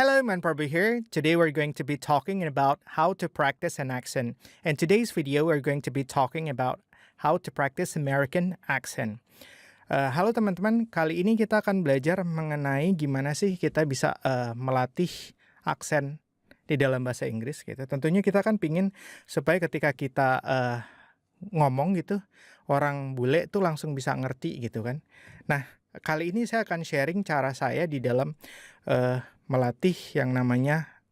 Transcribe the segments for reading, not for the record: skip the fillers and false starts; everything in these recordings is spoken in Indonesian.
Hello, Manprabhu here. Today we're going to be talking about how to practice an accent. In today's video, we're going to be talking about how to practice American accent. Halo teman-teman, kali ini kita akan belajar mengenai gimana sih kita bisa melatih aksen di dalam bahasa Inggris gitu. Tentunya kita kan pingin supaya ketika kita ngomong gitu, orang bule tuh langsung bisa ngerti gitu kan. Nah, kali ini saya akan sharing cara saya di dalam melatih yang namanya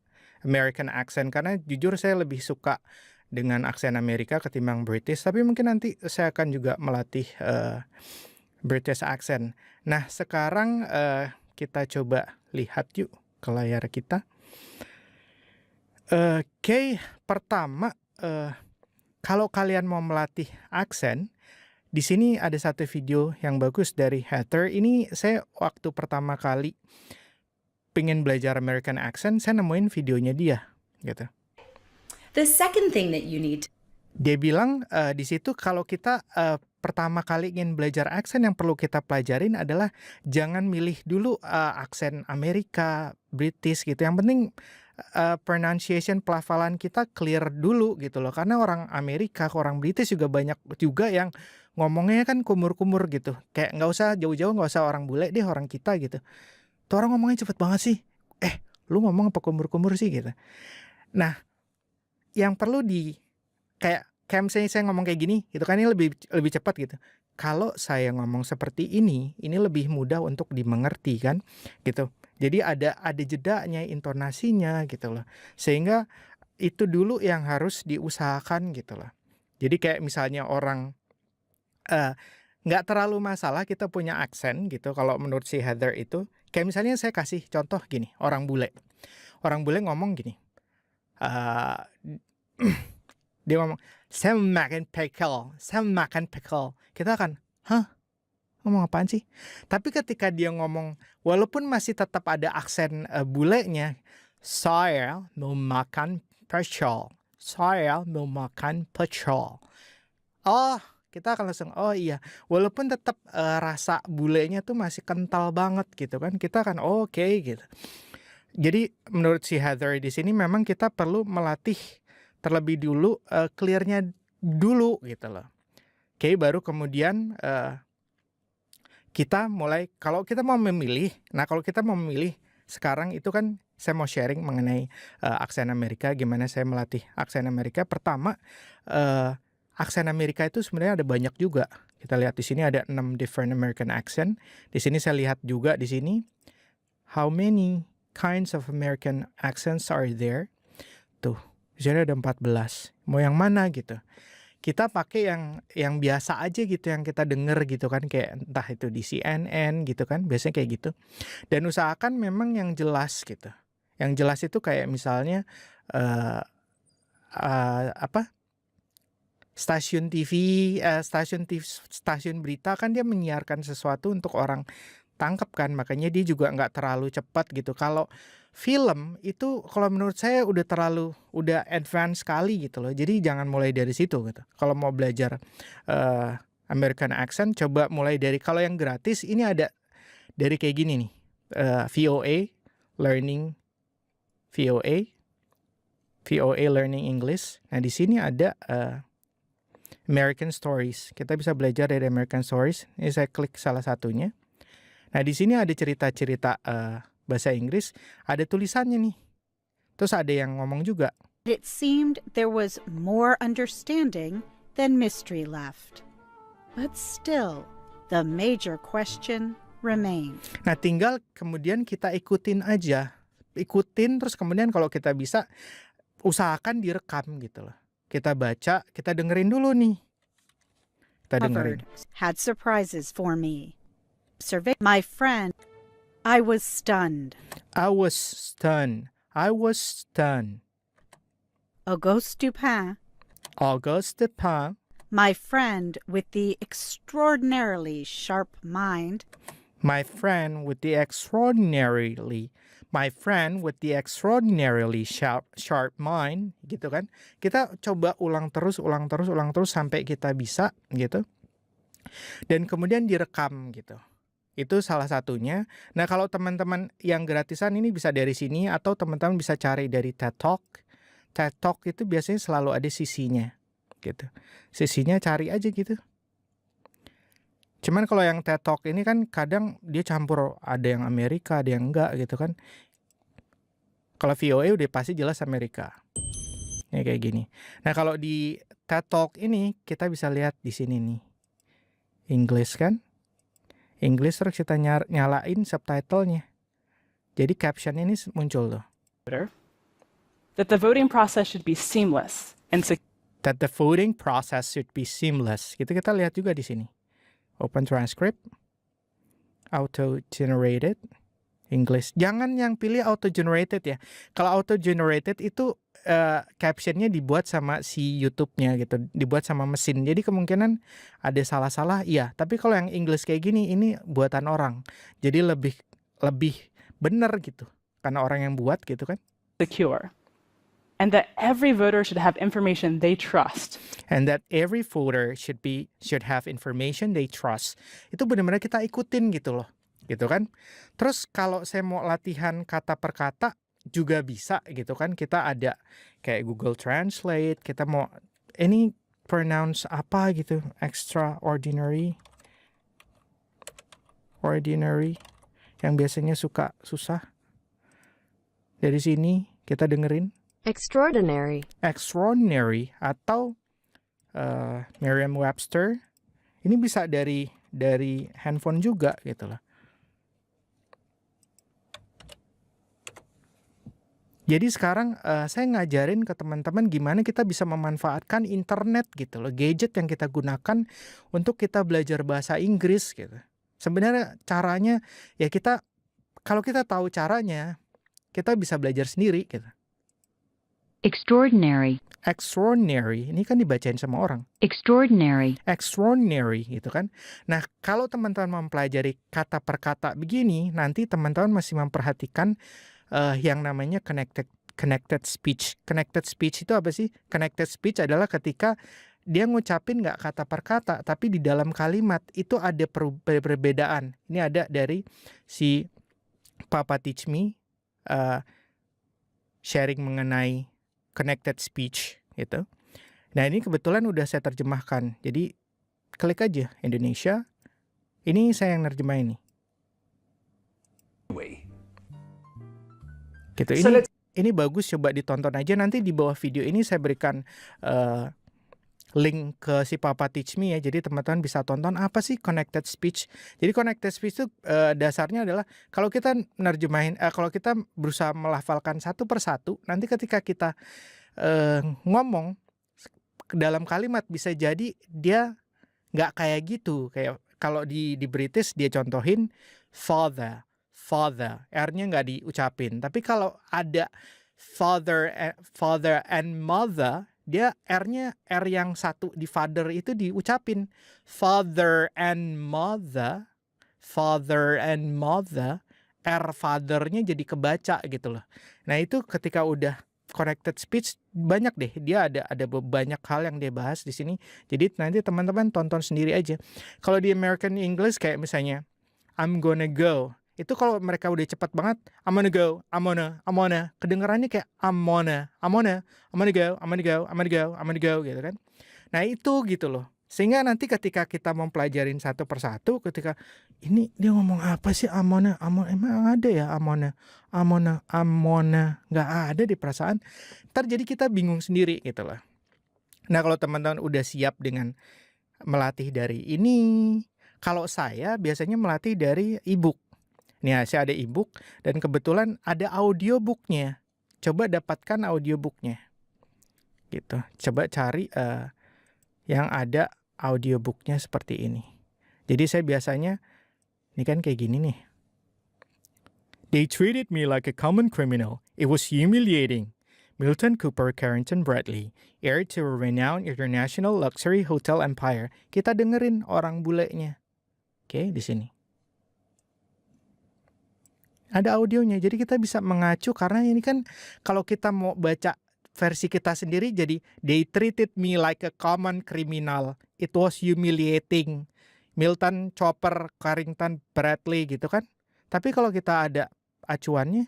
American accent. Karena jujur saya lebih suka dengan aksen Amerika ketimbang British. Tapi mungkin nanti saya akan juga melatih British accent. Nah, sekarang kita coba lihat yuk ke layar kita. Oke, pertama kalau kalian mau melatih aksen, di sini ada satu video yang bagus dari Heather. Ini saya waktu pertama kali pengen belajar American accent, saya nemuin videonya dia, gitu. The second thing that you need. Dia bilang di situ kalau kita pertama kali ingin belajar aksen, yang perlu kita pelajarin adalah jangan milih dulu aksen Amerika, British gitu. Yang penting pronunciation, pelafalan kita clear dulu gitu loh. Karena orang Amerika, orang British juga banyak juga yang ngomongnya kan kumur-kumur gitu. Kayak nggak usah jauh-jauh, nggak usah orang bule deh, orang kita gitu. Tuh orang ngomongnya cepet banget sih. Lu ngomong apa kumur-kumur sih gitu. Nah, yang perlu kayak misalnya saya ngomong kayak gini, gitu kan, ini lebih cepat gitu. Kalau saya ngomong seperti ini lebih mudah untuk dimengerti kan, gitu. Jadi ada jedanya, intonasinya gitu loh. Sehingga itu dulu yang harus diusahakan gitu loh. Jadi kayak misalnya orang nggak terlalu masalah kita punya aksen gitu. Kalau menurut si Heather itu, kayak misalnya saya kasih contoh gini, orang bule ngomong gini, dia ngomong, saya makan pickle. Kita akan, hah? Ngomong apaan sih? Tapi ketika dia ngomong, walaupun masih tetap ada aksen bulenya, saya mau makan pickle. Oh, kita akan langsung, oh iya. Walaupun tetap rasa bulenya tuh masih kental banget gitu kan, kita akan oke gitu. Jadi menurut si Heather di sini memang kita perlu melatih terlebih dulu clearnya dulu gitu loh. Oke, baru kemudian kita mulai, kalau kita mau memilih sekarang itu kan saya mau sharing mengenai aksen Amerika, gimana saya melatih aksen Amerika. Pertama, aksen Amerika itu sebenarnya ada banyak juga. Kita lihat di sini ada 6 different American accent. Di sini saya lihat juga di sini, how many kinds of American accents are there? Tuh, di sini ada 14. Mau yang mana gitu? Kita pakai yang biasa aja gitu, yang kita denger gitu kan, kayak entah itu di CNN gitu kan, biasanya kayak gitu. Dan usahakan memang yang jelas gitu. Yang jelas itu kayak misalnya stasiun TV, stasiun berita kan dia menyiarkan sesuatu untuk orang tangkap kan, makanya dia juga nggak terlalu cepat gitu. Kalau film itu kalau menurut saya udah advance sekali gitu loh. Jadi jangan mulai dari situ gitu. Kalau mau belajar American accent, coba mulai dari, kalau yang gratis ini ada dari kayak gini nih, VOA Learning English. Nah di sini ada American Stories. Kita bisa belajar dari American Stories. Ini saya klik salah satunya. Nah di sini ada cerita-cerita bahasa Inggris, ada tulisannya nih. Terus ada yang ngomong juga. It seemed there was more understanding than mystery left. But still, the major question remained. Nah tinggal kemudian kita ikutin aja. Terus kemudian kalau kita bisa, usahakan direkam gitu loh. Kita baca, kita dengerin dulu nih. Kita dengerin. Had surprises for me. My friend, I was stunned. Auguste Dupin. My friend with the extraordinarily sharp mind. My friend with the extraordinarily sharp mind, gitu kan. Kita coba ulang terus sampai kita bisa gitu. Dan kemudian direkam gitu. Itu salah satunya. Nah, kalau teman-teman yang gratisan ini bisa dari sini atau teman-teman bisa cari dari TED Talk. TED Talk itu biasanya selalu ada sisinya gitu. Sisinya cari aja gitu. Cuman kalau yang TED Talk ini kan kadang dia campur, ada yang Amerika, ada yang enggak gitu kan. Kalau VOA udah pasti jelas Amerika. Ya kayak gini. Nah, kalau di TED Talk ini kita bisa lihat di sini nih. English kan? English terus kita nyalain subtitlenya. Jadi caption ini muncul tuh. That the voting process should be seamless and That the voting process should be seamless. Gitu kita lihat juga di sini. Open transcript. Auto-generated. English. Jangan yang pilih auto-generated ya. Kalau auto-generated itu captionnya dibuat sama si YouTube-nya gitu. Dibuat sama mesin. Jadi kemungkinan ada salah-salah. Iya. Tapi kalau yang English kayak gini, ini buatan orang. Jadi lebih benar gitu. Karena orang yang buat gitu kan. secure. And that every voter should have information they trust. And that every voter should have information they trust. Itu benar-benar kita ikutin gitu loh. Gitu kan. Terus kalau saya mau latihan kata per kata juga bisa gitu kan. Kita ada kayak Google Translate. Kita mau ini pronounce apa gitu. Extraordinary. Ordinary. Yang biasanya suka susah. Dari sini kita dengerin. Extraordinary. Extraordinary atau Merriam-Webster. Ini bisa dari handphone juga gitu loh. Jadi sekarang saya ngajarin ke teman-teman gimana kita bisa memanfaatkan internet gitu loh, gadget yang kita gunakan untuk kita belajar bahasa Inggris gitu. Sebenarnya caranya ya kalau kita tahu caranya, kita bisa belajar sendiri gitu. Extraordinary. Extraordinary, ini kan dibacain sama orang. Extraordinary. Extraordinary gitu kan. Nah, kalau teman-teman mempelajari kata per kata begini, nanti teman-teman masih memperhatikan yang namanya connected speech. Connected speech itu apa sih? Connected speech adalah ketika dia ngucapin nggak kata per kata, tapi di dalam kalimat itu ada perbedaan. Ini ada dari si Papa Teach Me sharing mengenai connected speech gitu. Nah, ini kebetulan udah saya terjemahkan. Jadi klik aja Indonesia. Ini saya yang nerjemahin nih. Gitu. Ini bagus, coba ditonton aja. Nanti di bawah video ini saya berikan link ke si Papa Teach Me ya. Jadi teman-teman bisa tonton apa sih connected speech. Jadi connected speech itu dasarnya adalah kalau kita nerjemahin, kalau kita berusaha melafalkan satu persatu, nanti ketika kita ngomong dalam kalimat bisa jadi dia nggak kayak gitu. Kayak kalau di British dia contohin father, R-nya nggak diucapin. Tapi kalau ada father and mother, dia R-nya R yang satu di father itu diucapin. Father and mother, R father-nya jadi kebaca gitu loh. Nah, itu ketika udah connected speech banyak deh, dia ada banyak hal yang dia bahas di sini. Jadi nanti teman-teman tonton sendiri aja. Kalau di American English kayak misalnya I'm gonna go. Itu kalau mereka udah cepat banget, I'm gonna go, I'm gonna. Kedengarannya kayak I'm gonna go gitu kan. Nah, itu gitu loh. Sehingga nanti ketika kita mempelajarin satu persatu, ketika ini dia ngomong apa sih amona, emang ada ya amona, nggak ada di perasaan. Ntar jadi kita bingung sendiri gitu loh. Nah, kalau teman-teman udah siap dengan melatih dari ini, kalau saya biasanya melatih dari ebook. Nih, saya ada ebook dan kebetulan ada audiobooknya. Coba dapatkan audiobooknya, gitu. Coba cari yang ada audiobooknya seperti ini. Jadi saya biasanya, ini kan kayak gini nih. They treated me like a common criminal. It was humiliating. Milton Cooper Carrington Bradley, heir to a renowned international luxury hotel empire. Kita dengerin orang bulenya. Oke, di sini. Ada audionya, jadi kita bisa mengacu karena ini kan kalau kita mau baca versi kita sendiri jadi they treated me like a common criminal. It was humiliating. Milton, Chopper, Carrington, Bradley gitu kan. Tapi kalau kita ada acuannya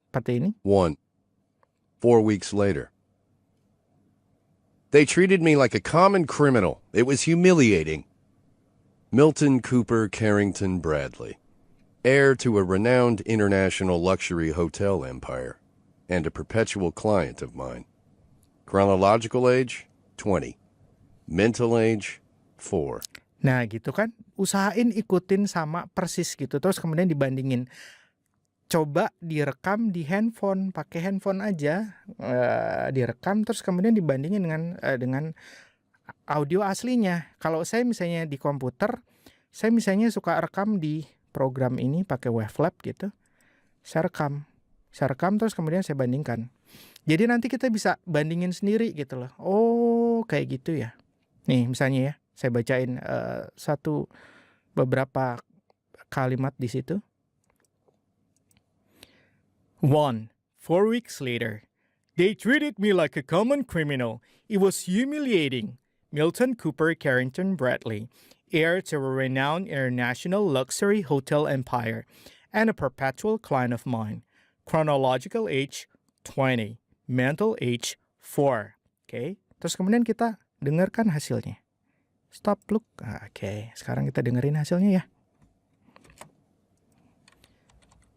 seperti ini. 1. 4 weeks later. They treated me like a common criminal. It was humiliating. Milton Cooper Carrington Bradley, heir to a renowned international luxury hotel empire, and a perpetual client of mine. Chronological age, 20. Mental age, 4. Nah gitu kan, usahain ikutin sama persis gitu. Terus kemudian dibandingin. Coba direkam di handphone, pakai handphone aja, direkam terus kemudian dibandingin dengan audio aslinya. Kalau saya misalnya di komputer, saya misalnya suka rekam di program ini pakai Wavelab gitu. Saya rekam terus kemudian saya bandingkan. Jadi nanti kita bisa bandingin sendiri gitu loh. Oh, kayak gitu ya. Nih misalnya ya, saya bacain beberapa kalimat di situ. 1. 4 weeks later. They treated me like a common criminal. It was humiliating. Milton Cooper Carrington Bradley, heir to a renowned international luxury hotel empire, and a perpetual client of mine. Chronological age, 20. Mental age, 4. Okay. Terus kemudian kita dengarkan hasilnya. Stop, look. Oke, sekarang kita dengerin hasilnya ya.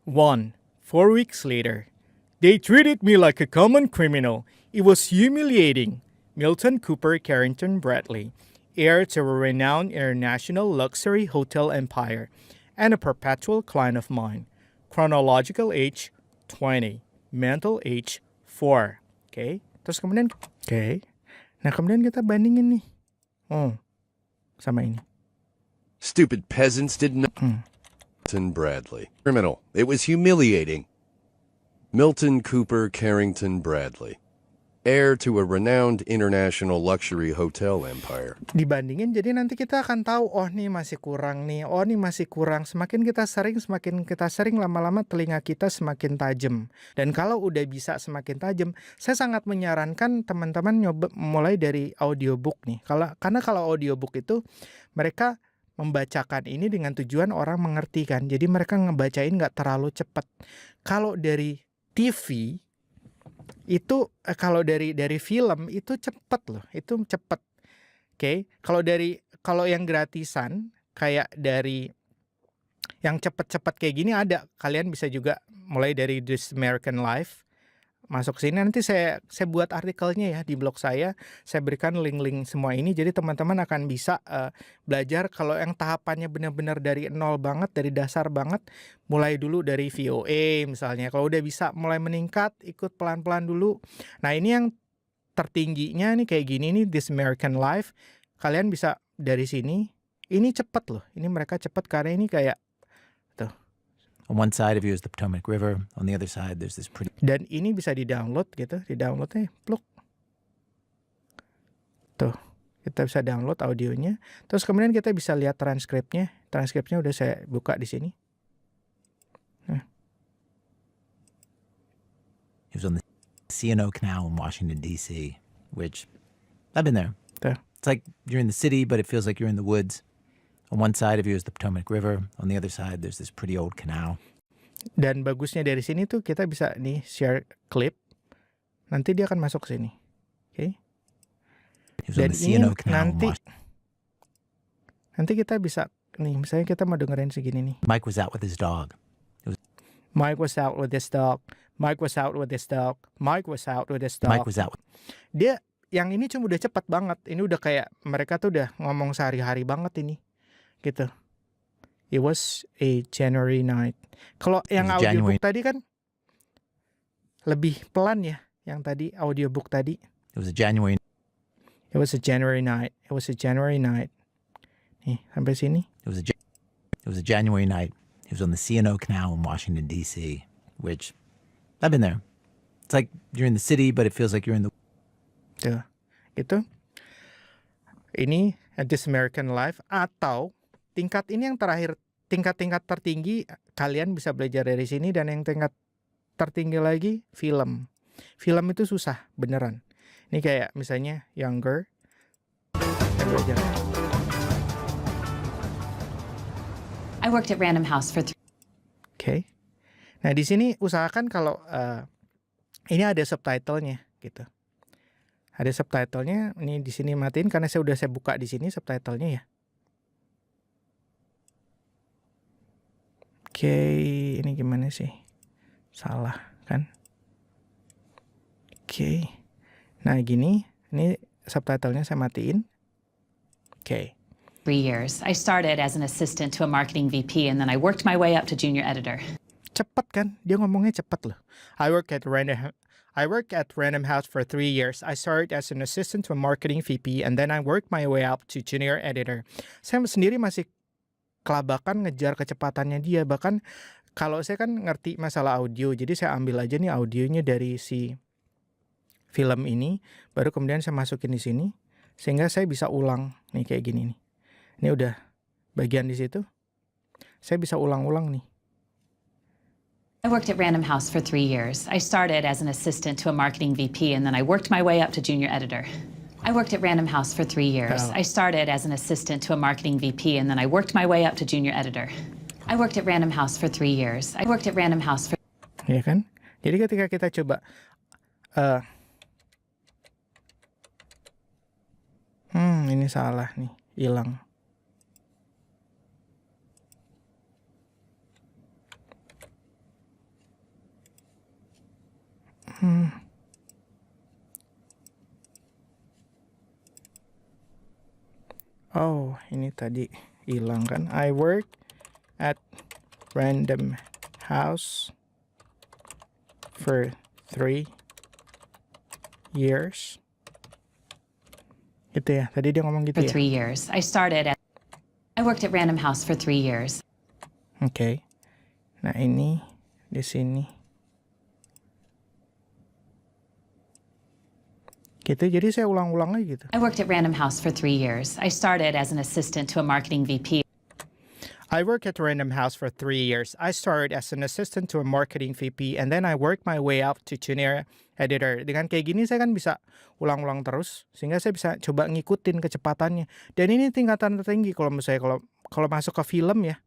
1. 4 weeks later. They treated me like a common criminal. It was humiliating. Milton Cooper Carrington Bradley, heir to a renowned international luxury hotel empire, and a perpetual client of mine. Chronological age, 20. Mental age, 4. Okay. Terus kemudian, okay. Nah kemudian kita bandingin nih. Oh, sama ini. Stupid peasants didn't know. Milton Bradley. Criminal. It was humiliating. Milton Cooper Carrington Bradley, heir to a renowned international luxury hotel empire. Dibandingin, jadi nanti kita akan tahu, oh nih masih kurang nih, oh nih masih kurang. Semakin kita sering, lama-lama telinga kita semakin tajam. Dan kalau udah bisa semakin tajam, saya sangat menyarankan teman-teman nyoba mulai dari audiobook nih. Karena kalau audiobook itu mereka membacakan ini dengan tujuan orang mengerti kan. Jadi mereka ngebacain nggak terlalu cepat. Kalau dari TV itu kalau dari film itu cepet loh, itu cepet. Oke. Kalau yang gratisan kayak dari yang cepet-cepet kayak gini ada. Kalian bisa juga mulai dari This American Life. Masuk sini nanti saya buat artikelnya ya di blog saya. Saya berikan link-link semua ini. Jadi teman-teman akan bisa belajar kalau yang tahapannya benar-benar dari nol banget, dari dasar banget. Mulai dulu dari VOA misalnya. Kalau udah bisa mulai meningkat, ikut pelan-pelan dulu. Nah ini yang tertingginya nih kayak gini nih, This American Life. Kalian bisa dari sini. Ini cepet loh. Ini mereka cepet karena ini kayak tuh. On one side of you is the Potomac River. On the other side, there's this pretty... Dan ini bisa di-download gitu. Di-downloadnya, pluk. Tuh, kita bisa download audionya. Terus kemudian kita bisa lihat transkripnya. Transkripnya udah saya buka di sini. Nah. He was on the C&O Canal in Washington, D.C., which I've been there. Tuh. It's like you're in the city, but it feels like you're in the woods. On one side of you is the Potomac River. On the other side, there's this pretty old canal. Dan bagusnya dari sini tuh kita bisa nih share clip. Nanti dia akan masuk ke sini. Oke. Dan ini nanti kita bisa nih, misalnya kita mau dengerin segini nih. Mike was out with his dog. Mike was out with his dog. Mike was out with his dog. Mike was out with his dog. Mike was out. Dia yang ini cuma udah cepat banget. Ini udah kayak mereka tuh udah ngomong sehari-hari banget ini. Gitu. It was a January night. Kalau yang audiobook tadi kan lebih pelan ya. Yang tadi audiobook tadi. It was a January. It was a January night. It was a January night. Nih, sampai sini. It was a January night. He was on the C&O Canal in Washington, D.C., which I've been there. It's like you're in the city, but it feels like you're in the... Tuh, itu. Ini This American Life. Atau tingkat ini yang terakhir, tingkat-tingkat tertinggi kalian bisa belajar dari sini. Dan yang tingkat tertinggi lagi film. Film itu susah, beneran. Ini kayak misalnya Younger. Saya belajar. I worked at Random House for Oke. Nah, di sini usahakan kalau ini ada subtitlenya gitu. Ada subtitlenya. Ini di sini matiin karena saya buka di sini subtitlenya ya. Oke, ini gimana sih? Salah kan? Oke. Nah, gini. Ini subtitlenya saya matiin. Oke. 3 years. I started as an assistant to a marketing VP and then I worked my way up to junior editor. Cepet kan? Dia ngomongnya cepet loh. I work at Random House for 3 years. I started as an assistant to a marketing VP and then I worked my way up to junior editor. Saya sendiri masih kelabakan ngejar kecepatannya dia. Bahkan kalau saya kan ngerti masalah audio, jadi saya ambil aja nih audionya dari si film ini, baru kemudian saya masukin di sini, sehingga saya bisa ulang nih kayak gini nih. Ini udah bagian di situ. Saya bisa ulang-ulang nih. I worked at Random House for 3 years. I started as an assistant to a marketing VP and then I worked my way up to junior editor. I worked at Random House for 3 years. I started as an assistant to a marketing VP and then I worked my way up to junior editor. I worked at Random House for 3 years. I worked at Random House for... Ya kan? Jadi ketika kita coba ini salah nih, hilang. Oh, ini tadi hilang kan. I work at Random House for 3 years. Gitu ya. Tadi dia ngomong gitu For ya. 3 years. I worked at Random House for 3 years. Oke. Nah, ini di sini. Gitu, jadi saya ulang-ulang aja gitu. I worked at Random House for 3 years. I started as an assistant to a marketing VP. I worked at Random House for 3 years. I started as an assistant to a marketing VP and then I worked my way up to junior editor. Dengan kayak gini saya kan bisa ulang-ulang terus sehingga saya bisa coba ngikutin kecepatannya. Dan ini tingkatan tertinggi kalau menurut saya kalau masuk ke film ya.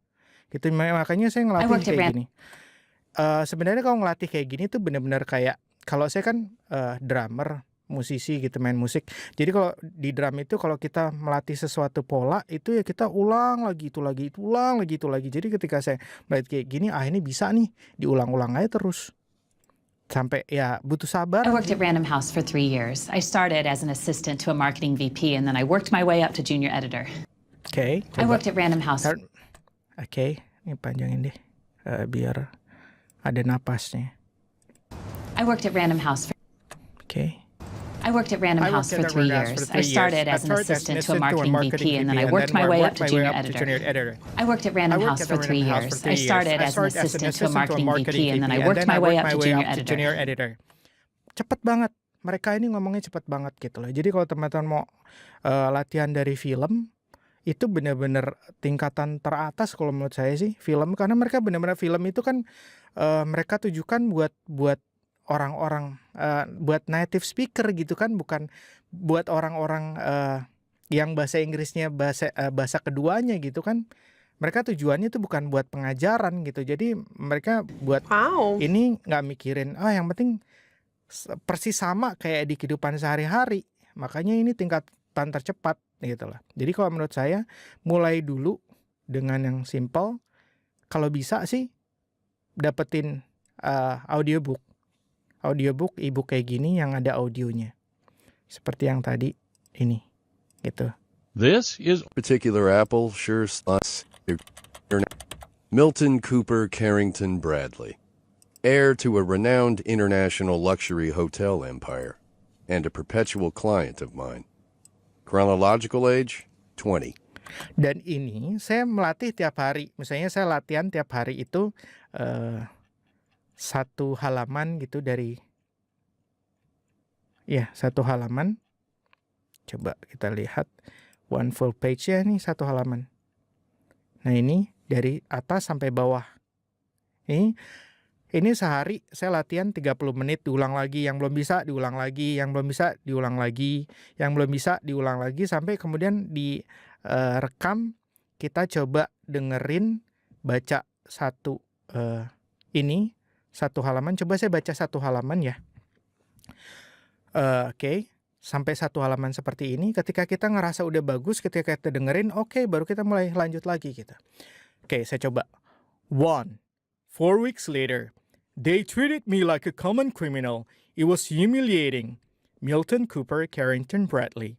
Gitu, makanya saya ngelatih kayak gini. Sebenarnya kalau ngelatih kayak gini tuh benar-benar kayak kalau saya kan drummer, musisi gitu, main musik. Jadi kalau di drum itu kalau kita melatih sesuatu pola itu ya kita ulang lagi itu lagi, ulang lagi itu lagi. Jadi ketika saya melatih kayak gini, ini bisa nih diulang-ulang aja terus. Sampai ya butuh sabar. I worked at Random House for 3 years. I started as an assistant to a marketing VP and then I worked my way up to junior editor. Oke. I worked at Random House. Oke, ini panjangin deh. Biar ada napasnya. I worked at Random House for Oke. I worked at Random House for 3 years. I started as an assistant to a marketing VP and then I worked my way up to junior editor. I worked at Random House for 3 years. I started as an assistant to a marketing VP and then I worked my way up to junior editor. Cepet banget. Mereka ini ngomongnya cepet banget gitu loh. Jadi kalau teman-teman mau latihan dari film, itu benar-benar tingkatan teratas kalau menurut saya sih film. Karena mereka benar-benar film itu kan mereka tujukan buat orang-orang, buat native speaker gitu kan, bukan buat orang-orang yang bahasa Inggrisnya bahasa keduanya gitu kan. Mereka tujuannya itu bukan buat pengajaran gitu. Jadi mereka buat ini nggak mikirin, yang penting persis sama kayak di kehidupan sehari-hari. Makanya ini tingkatan tercepat gitu lah. Jadi kalau menurut saya mulai dulu dengan yang simple. Kalau bisa sih dapetin audiobook, ebook kayak gini yang ada audionya. Seperti yang tadi ini gitu. This is Particular Apple sure slots. Milton Cooper Carrington Bradley, heir to a renowned international luxury hotel empire, and a perpetual client of mine. Chronological age, 20. Dan ini saya melatih tiap hari. Misalnya saya latihan tiap hari itu satu halaman gitu dari satu halaman. Coba kita lihat one full page ya, nih satu halaman. Nah ini dari atas sampai bawah. Ini sehari saya latihan 30 menit, diulang lagi, yang belum bisa diulang lagi, yang belum bisa diulang lagi, yang belum bisa diulang lagi, sampai kemudian direkam, kita coba dengerin baca satu satu halaman. Coba saya baca satu halaman ya. Oke. Sampai satu halaman seperti ini. Ketika kita ngerasa udah bagus, ketika kita dengerin, oke, baru kita mulai lanjut lagi gitu. Oke, saya coba. 1. 4 weeks later, they treated me like a common criminal. It was humiliating. Milton Cooper Carrington Bradley,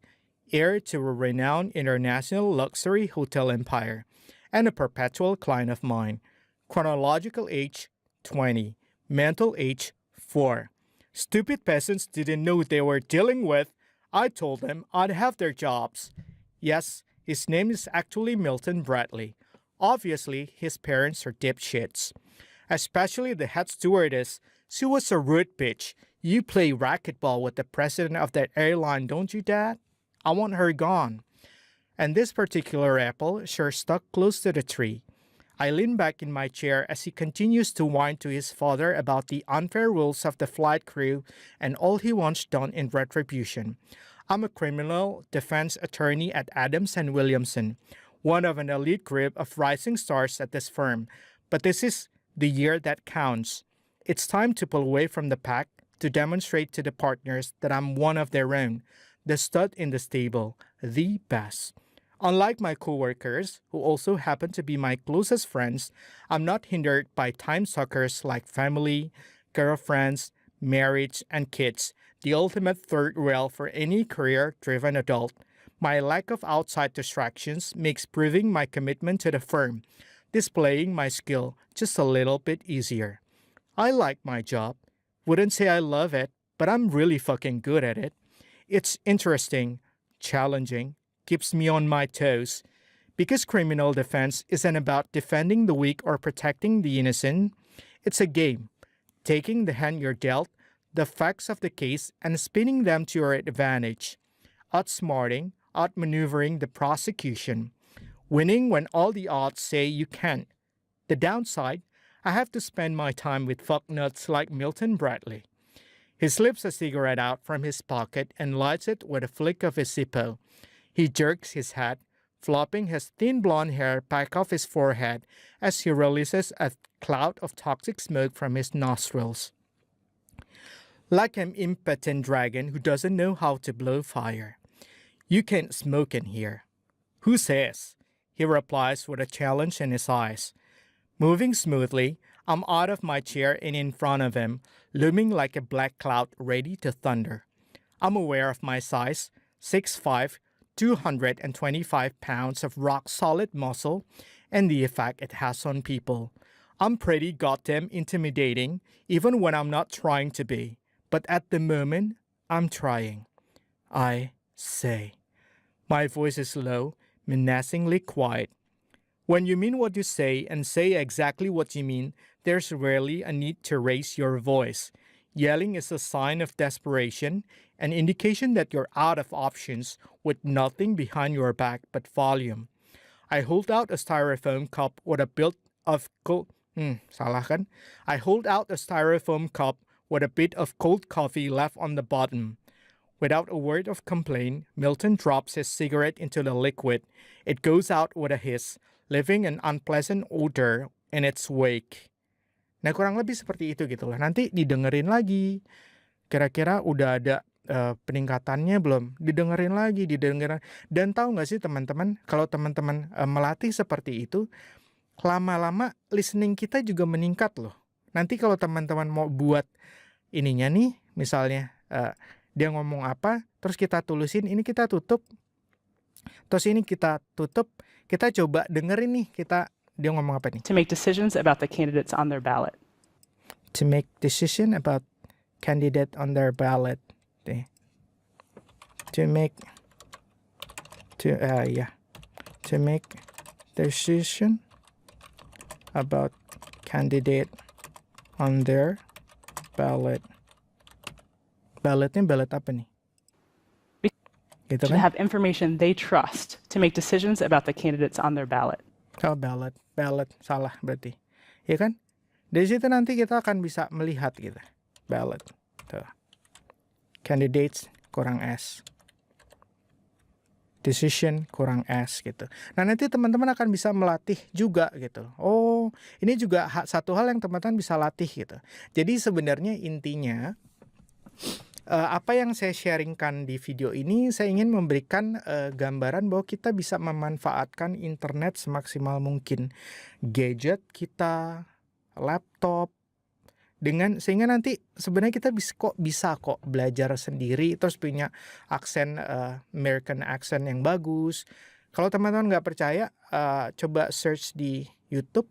heir to a renowned international luxury hotel empire, and a perpetual client of mine. Chronological age, 20. Mental age, 4. Stupid peasants didn't know what they were dealing with. I told them I'd have their jobs. Yes, his name is actually Milton Bradley. Obviously, his parents are dipshits. Especially the head stewardess. She was a rude bitch. You play racquetball with the president of that airline, don't you, Dad? I want her gone. And this particular apple sure stuck close to the tree. I lean back in my chair as he continues to whine to his father about the unfair rules of the flight crew and all he wants done in retribution. I'm a criminal defense attorney at Adams and Williamson, one of an elite group of rising stars at this firm. But this is the year that counts. It's time to pull away from the pack to demonstrate to the partners that I'm one of their own, the stud in the stable, the best. Unlike my coworkers, who also happen to be my closest friends, I'm not hindered by time suckers like family, girlfriends, marriage, and kids, the ultimate third rail for any career-driven adult. My lack of outside distractions makes proving my commitment to the firm, displaying my skill, just a little bit easier. I like my job. Wouldn't say I love it, but I'm really fucking good at it. It's interesting, challenging, keeps me on my toes. Because criminal defense isn't about defending the weak or protecting the innocent. It's a game, taking the hand you're dealt, the facts of the case, and spinning them to your advantage. Outsmarting, outmaneuvering the prosecution. Winning when all the odds say you can't. The downside, I have to spend my time with fucknuts like Milton Bradley. He slips a cigarette out from his pocket and lights it with a flick of his Zippo. He jerks his head, flopping his thin blonde hair back off his forehead as he releases a cloud of toxic smoke from his nostrils. Like an impotent dragon who doesn't know how to blow fire. You can't smoke in here. Who says? He replies with a challenge in his eyes. Moving smoothly, I'm out of my chair and in front of him, looming like a black cloud ready to thunder. I'm aware of my size, 6'5", 225 pounds of rock-solid muscle, and the effect it has on people. I'm pretty goddamn intimidating, even when I'm not trying to be. But at the moment, I'm trying. I say. My voice is low, menacingly quiet. When you mean what you say and say exactly what you mean, there's rarely a need to raise your voice. Yelling is a sign of desperation, an indication that you're out of options with nothing behind your back but volume. I hold out a styrofoam cup with a bit of I hold out a styrofoam cup with a bit of cold coffee left on the bottom. Without a word of complaint, Milton drops his cigarette into the liquid. It goes out with a hiss, leaving an unpleasant odor in its wake. Nah, kurang lebih seperti itu gitu loh. Nanti didengerin lagi. Kira-kira udah ada peningkatannya belum? Didengerin lagi, didengerin. Dan tahu nggak sih teman-teman, kalau teman-teman melatih seperti itu, lama-lama listening kita juga meningkat loh. Nanti kalau teman-teman mau buat ininya nih, misalnya dia ngomong apa, terus kita tulisin, ini kita tutup, terus ini kita tutup, kita coba dengerin nih, dia ngomong apa nih? To make decisions about the candidates on their ballot. To make decision about candidate on their ballot. To make decision about candidate on their ballot. Ballotnya ballot apa nih? Gitu Should kan? have information they trust to make decisions about the candidates on their ballot. Oh, ballot salah berarti, ya kan? Dari situ nanti kita akan bisa melihat gitu, ballot, tuh, candidates kurang S. decision kurang S gitu. Nah, nanti teman-teman akan bisa melatih juga gitu. Oh, ini juga satu hal yang teman-teman bisa latih gitu. Jadi sebenarnya intinya apa yang saya sharingkan di video ini, saya ingin memberikan gambaran bahwa kita bisa memanfaatkan internet semaksimal mungkin. Gadget kita, laptop, sehingga nanti sebenarnya kita bisa kok belajar sendiri terus punya aksen American accent yang bagus. Kalau teman-teman nggak percaya, coba search di YouTube,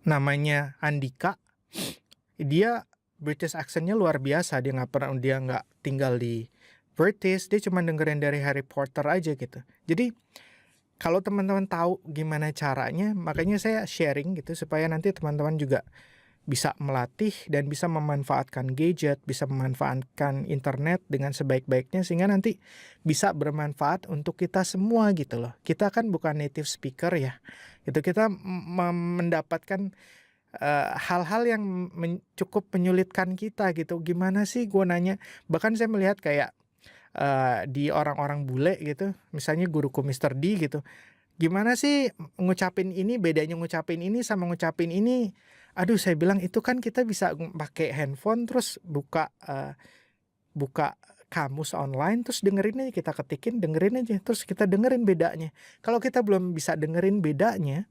namanya Andika. Dia British accentnya luar biasa. Dia nggak tinggal di British, dia cuma dengerin dari Harry Potter aja gitu. Jadi kalau teman-teman tahu gimana caranya, makanya saya sharing gitu supaya nanti teman-teman juga bisa melatih dan bisa memanfaatkan gadget, bisa memanfaatkan internet dengan sebaik-baiknya sehingga nanti bisa bermanfaat untuk kita semua gitu loh. Kita kan bukan native speaker ya. Gitu kita mendapatkan hal-hal yang cukup menyulitkan kita gitu. Gimana sih gue nanya? Bahkan saya melihat kayak di orang-orang bule gitu, misalnya guruku Mr. D gitu. Gimana sih ngucapin ini, bedanya ngucapin ini sama ngucapin ini? Aduh, saya bilang itu kan kita bisa pakai handphone terus buka kamus online terus dengerin aja, kita ketikin dengerin aja terus kita dengerin bedanya. Kalau kita belum bisa dengerin bedanya,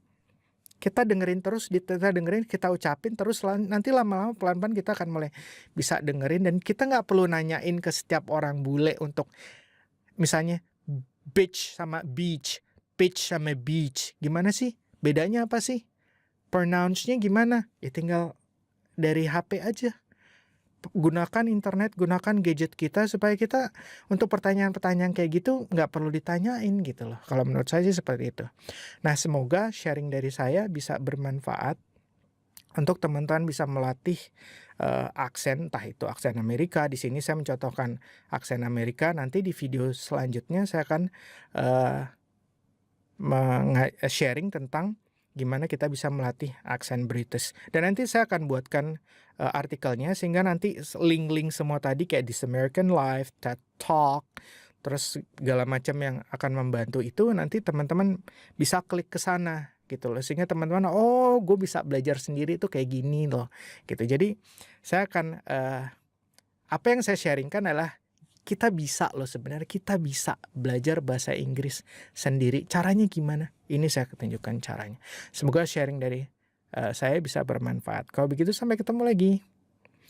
kita dengerin terus, kita ucapin terus, nanti lama-lama pelan-pelan kita akan mulai bisa dengerin dan kita nggak perlu nanyain ke setiap orang bule untuk misalnya beach sama beach, beach sama beach, gimana sih? Bedanya apa sih? Pronounce-nya gimana? Ya tinggal dari HP aja. Gunakan internet, gunakan gadget kita supaya kita untuk pertanyaan-pertanyaan kayak gitu nggak perlu ditanyain gitu loh. Kalau menurut saya sih seperti itu. Nah, semoga sharing dari saya bisa bermanfaat untuk teman-teman bisa melatih aksen, entah itu aksen Amerika. Di sini saya mencontohkan aksen Amerika. Nanti di video selanjutnya saya akan sharing tentang gimana kita bisa melatih aksen British. Dan nanti saya akan buatkan artikelnya sehingga nanti link-link semua tadi kayak This American Life, TED Talk, terus segala macam yang akan membantu itu nanti teman-teman bisa klik ke sana gitu loh. Sehingga teman-teman, oh gue bisa belajar sendiri tuh kayak gini loh gitu. Jadi saya akan apa yang saya sharingkan adalah kita bisa loh sebenarnya, kita bisa belajar bahasa Inggris sendiri. Caranya gimana? Ini saya tunjukkan caranya. Semoga sharing dari saya bisa bermanfaat. Kalau begitu sampai ketemu lagi.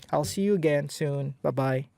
I'll see you again soon. Bye-bye.